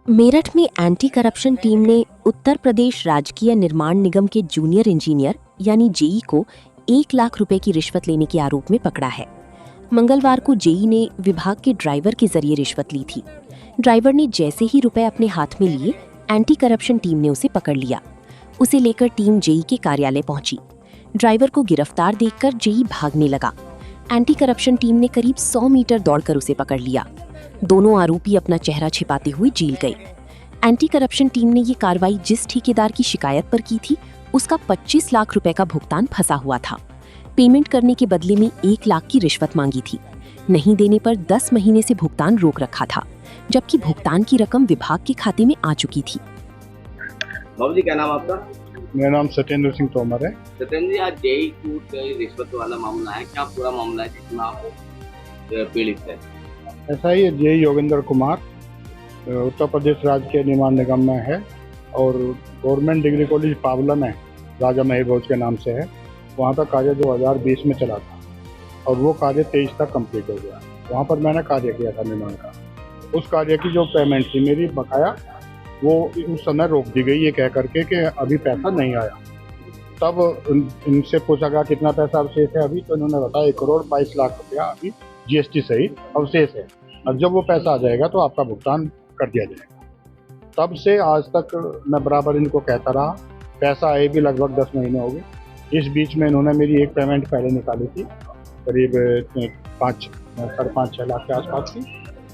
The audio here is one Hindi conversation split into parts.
मेरठ में एंटी करप्शन टीम ने उत्तर प्रदेश राजकीय निर्माण निगम के जूनियर इंजीनियर यानी जेई को 1 लाख रुपए की रिश्वत लेने के आरोप में पकड़ा है। मंगलवार को जेई ने विभाग के ड्राइवर के जरिए रिश्वत ली थी। ड्राइवर ने जैसे ही रुपए अपने हाथ में लिए, एंटी करप्शन टीम ने उसे पकड़ लिया। उसे लेकर टीम जेई के कार्यालय पहुंची। ड्राइवर को गिरफ्तार देखकर जेई भागने लगा। एंटी करप्शन टीम ने करीब 100 मीटर दौड़कर उसे पकड़ लिया। दोनों आरोपी अपना चेहरा छिपाते हुए जेल गए। एंटी करप्शन टीम ने ये कार्रवाई जिस ठेकेदार की शिकायत पर की थी, उसका 25 लाख रुपए का भुगतान फंसा हुआ था। पेमेंट करने के बदले में 1 लाख की रिश्वत मांगी थी। नहीं देने पर 10 महीने से भुगतान रोक रखा था, जबकि भुगतान की रकम विभाग के खाते में आ चुकी थी। बाबू जी, क्या नाम आपका? मेरा नाम सत्येंद्र सिंह तोमर है। सत्येंद्र जी, आज जेई टूट रिश्वत वाला मामला है, क्या पूरा मामला है जिसमें आप पीड़ित है? ऐसा ही है, जेई योगेंद्र कुमार उत्तर प्रदेश राज्य के निर्माण निगम में है और गवर्नमेंट डिग्री कॉलेज पावला में राजा महेश भोज के नाम से है। वहाँ का कार्य 2020 में चला था और वो कार्य 23 तक कंप्लीट हो गया। वहाँ पर मैंने कार्य किया था निर्माण का। उस कार्य की जो पेमेंट थी मेरी बकाया, वो उस समय रोक दी गई ये कह करके कि अभी पैसा नहीं आया। तब इनसे पूछा गया कितना पैसा अवशेष है अभी, तो इन्होंने बताया 1,22,00,000 रुपया अभी जीएसटी सहित अवशेष है। अब जब वो पैसा आ जाएगा तो आपका भुगतान कर दिया जाएगा। तब से आज तक मैं बराबर इनको कहता रहा। पैसा आए भी लगभग 10 महीने हो गए। इस बीच में इन्होंने मेरी एक पेमेंट पहले निकाली थी, करीब 5.5-6 लाख के आसपास की,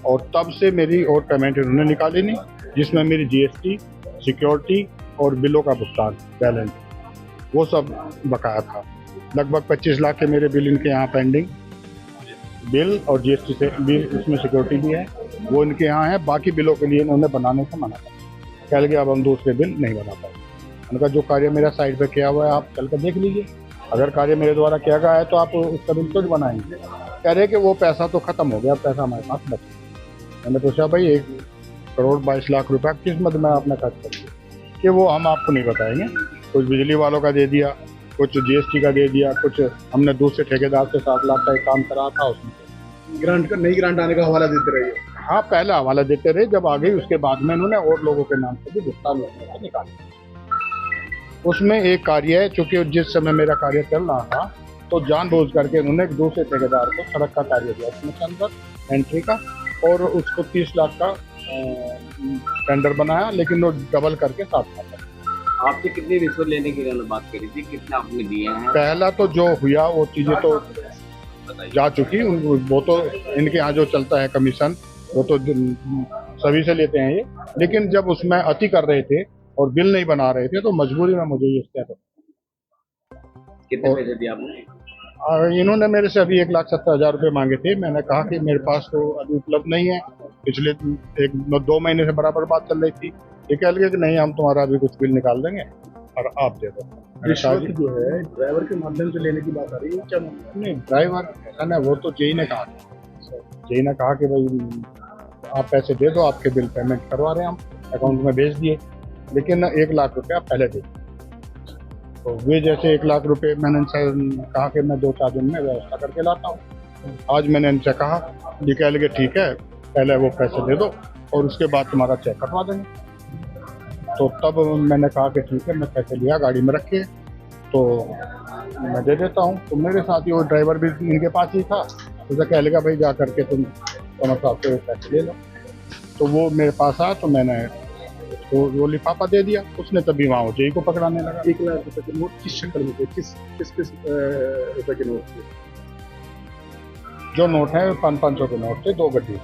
और तब से मेरी और पेमेंट इन्होंने निकाली नहीं, जिसमें मेरी जीएसटी, सिक्योरिटी और बिलों का भुगतान बैलेंस वो सब बकाया था। लगभग 25 लाख के मेरे बिल इनके यहाँ पेंडिंग, बिल और जीएसटी से बिल, इसमें सिक्योरिटी भी है, वो इनके यहाँ है। बाकी बिलों के लिए इन्होंने बनाने से मना कर कह लगे अब हम दूसरे बिल नहीं बना पाए। उनका जो कार्य मेरा साइड पे किया हुआ है आप चल कर देख लीजिए। अगर कार्य मेरे द्वारा किया गया है तो आप उसका बिल तो बनाएंगे। कह रहे कि वो पैसा तो खत्म हो गया, पैसा हमारे पास बच गया। मैंने पूछा भाई 1,22,00,000 रुपया किस मद में आपने खर्च कर दिया? कि वो हम आपको नहीं बताएंगे। कुछ बिजली वालों का दे दिया, कुछ जीएसटी का दे दिया, कुछ हमने दूसरे ठेकेदार से 7 लाख का एक काम करा था, उसमें ग्रांट का नई ग्रांट आने का हवाला देते रहिए। हाँ, पहले हवाला देते रहे, जब आ गई उसके बाद में इन्होंने और लोगों के नाम से भी भुगतान निकाला। उसमें एक कार्य है, चूंकि जिस समय मेरा कार्य चल रहा था तो जानबूझ करके उन्होंने एक दूसरे ठेकेदार को सड़क का कार्य दिया, उसमें के अंदर एंट्री का, और उसको 30 लाख का टेंडर बनाया, लेकिन वो डबल करके 7 लाख। आपसे कितनी रिश्वत लेने की इन्होंने बात करी थी, कितना आपने दिए हैं? पहला तो जो हुआ वो चीज़ें तो जा चुकी, वो तो इनके यहाँ जो चलता है कमीशन वो तो सभी से लेते हैं ये, लेकिन जब उसमें अति कर रहे थे और बिल नहीं बना रहे थे तो मजबूरी में मुझे ये स्टेप। कितने पैसे दिए आपने? इन्होंने मेरे से अभी 1,70,000 रुपये मांगे थे। मैंने कहा कि मेरे पास तो अभी उपलब्ध नहीं है। पिछले 1-2 महीने से बराबर बात चल रही थी। ये कह लगे कि नहीं, हम तुम्हारा अभी कुछ बिल निकाल देंगे और आप दे दो। रिश्वत जो है ड्राइवर के माध्यम से लेने की बात आ रही है क्या? नहीं, ड्राइवर ऐसा ना, वो तो जेई ने कहा था। जेई ने कहा कि भाई आप पैसे दे दो, आपके बिल पेमेंट करवा रहे हैं, हम अकाउंट में भेज दिए, लेकिन 1 लाख रुपये आप पहले दे। तो वे जैसे 1 लाख रुपये मैंने इनसे कहा कि मैं 2-4 दिन में व्यवस्था करके लाता हूँ। आज मैंने इनसे कहा, ये कह लगे ठीक है, पहले वो पैसे दे दो और उसके बाद तुम्हारा चेक कटवा देंगे। तो तब मैंने कहा कि ठीक है, मैं पैसे लिया, गाड़ी में रखे, तो मैं दे देता हूँ। तो मेरे साथ ही वो ड्राइवर भी इनके पास ही था, तो कह लगा भाई जा करके तुम साहब से पैसे ले लो। तो वो मेरे पास आया तो मैंने तो वो लिफाफा दे दिया। उसने तभी वहाँ जेई को पकड़ाने लगा। 1 लाख रुपए के नोट किस शक्ल में थे? किस रुपए के नोट थे? जो नोट है 500 के नोट थे, 2 गड्डी।